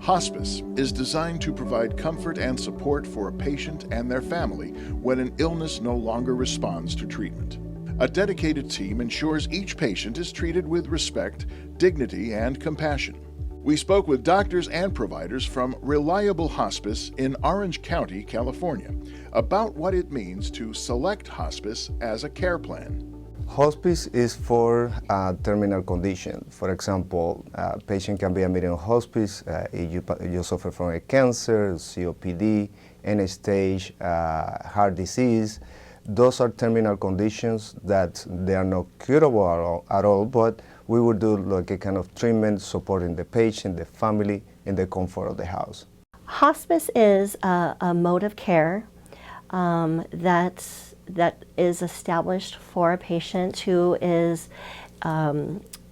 Hospice is designed to provide comfort and support for a patient and their family when an illness no longer responds to treatment. A dedicated team ensures each patient is treated with respect, dignity, and compassion. We spoke with doctors and providers from Reliable Hospice in Orange County, California, about what it means to select hospice as a care plan. Hospice is for a terminal condition. For example, a patient can be admitted in hospice if you suffer from a cancer, COPD, end-stage heart disease. Those are terminal conditions that they are not curable at all, but we would do like a kind of treatment supporting the patient, the family, in the comfort of the house. Hospice is a mode of care that is established for a patient who is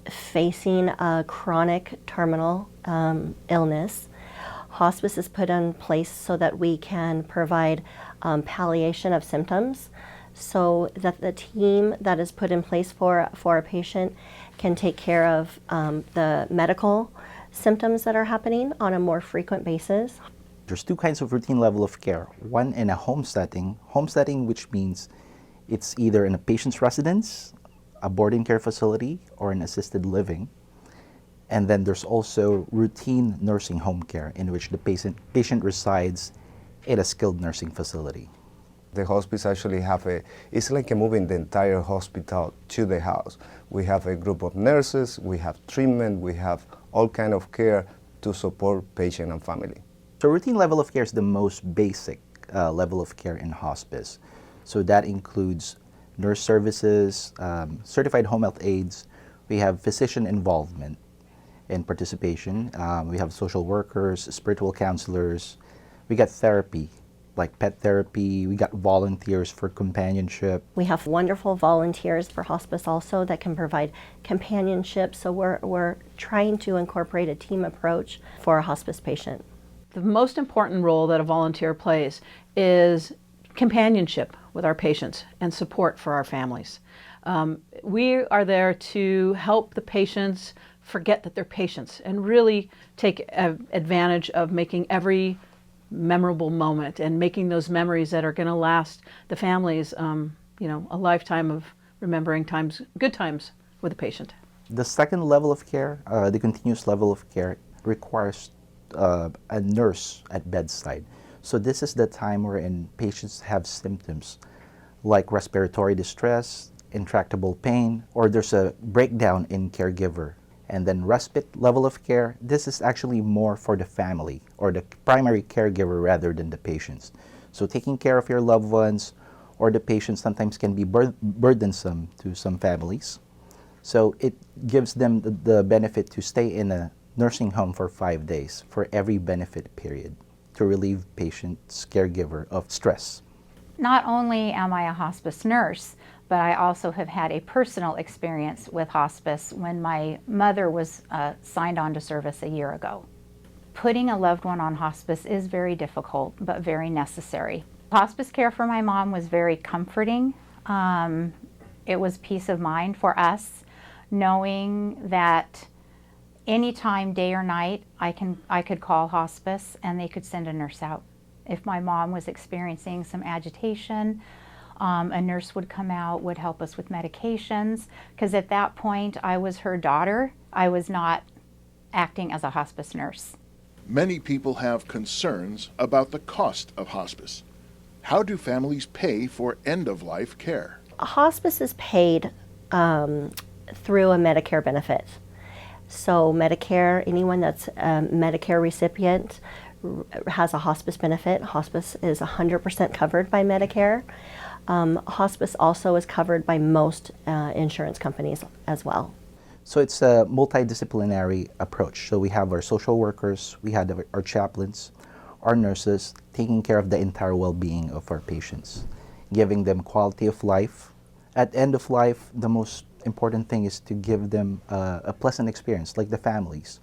facing a chronic terminal illness. Hospice is put in place so that we can provide palliation of symptoms, so that the team that is put in place for a patient can take care of the medical symptoms that are happening on a more frequent basis. There's two kinds of routine level of care. One in a home setting which means it's either in a patient's residence, a boarding care facility, or an assisted living. And then there's also routine nursing home care in which the patient resides in a skilled nursing facility. The hospice actually it's like moving the entire hospital to the house. We have a group of nurses, we have treatment, we have all kind of care to support patient and family. So routine level of care is the most basic level of care in hospice. So that includes nurse services, certified home health aides, we have physician involvement and participation, we have social workers, spiritual counselors, we got therapy, like pet therapy, we got volunteers for companionship. We have wonderful volunteers for hospice also that can provide companionship, so we're trying to incorporate a team approach for a hospice patient. The most important role that a volunteer plays is companionship with our patients and support for our families. We are there to help the patients forget that they're patients and really take advantage of making every memorable moment and making those memories that are going to last the families, a lifetime of remembering good times with the patient. The second level of care, the continuous level of care, requires a nurse at bedside. So this is the time wherein patients have symptoms like respiratory distress, intractable pain, or there's a breakdown in caregiver. And then respite level of care, this is actually more for the family or the primary caregiver rather than the patients. So taking care of your loved ones or the patients sometimes can be burdensome to some families. So it gives them the benefit to stay in a nursing home for 5 days for every benefit period to relieve patient's caregiver of stress. Not only am I a hospice nurse, but I also have had a personal experience with hospice when my mother was signed on to service a year ago. Putting a loved one on hospice is very difficult, but very necessary. Hospice care for my mom was very comforting. It was peace of mind for us, knowing that anytime, day or night, I could call hospice and they could send a nurse out. If my mom was experiencing some agitation, a nurse would come out, would help us with medications, because at that point I was her daughter. I was not acting as a hospice nurse. Many people have concerns about the cost of hospice. How do families pay for end-of-life care? Hospice is paid through a Medicare benefit. So Medicare, anyone that's a Medicare recipient has a hospice benefit. Hospice is 100% covered by Medicare. Hospice also is covered by most insurance companies as well. So it's a multidisciplinary approach. So we have our social workers, we have our chaplains, our nurses taking care of the entire well-being of our patients, giving them quality of life. At end of life, the most important thing is to give them a pleasant experience, like the families,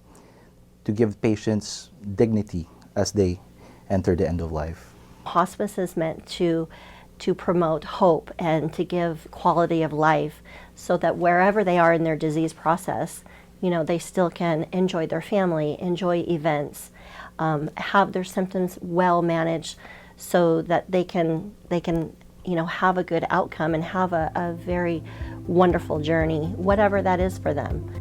to give patients dignity as they enter the end of life. Hospice is meant to promote hope and to give quality of life so that wherever they are in their disease process, they still can enjoy their family, enjoy events, have their symptoms well managed so that they can have a good outcome and have a very wonderful journey, whatever that is for them.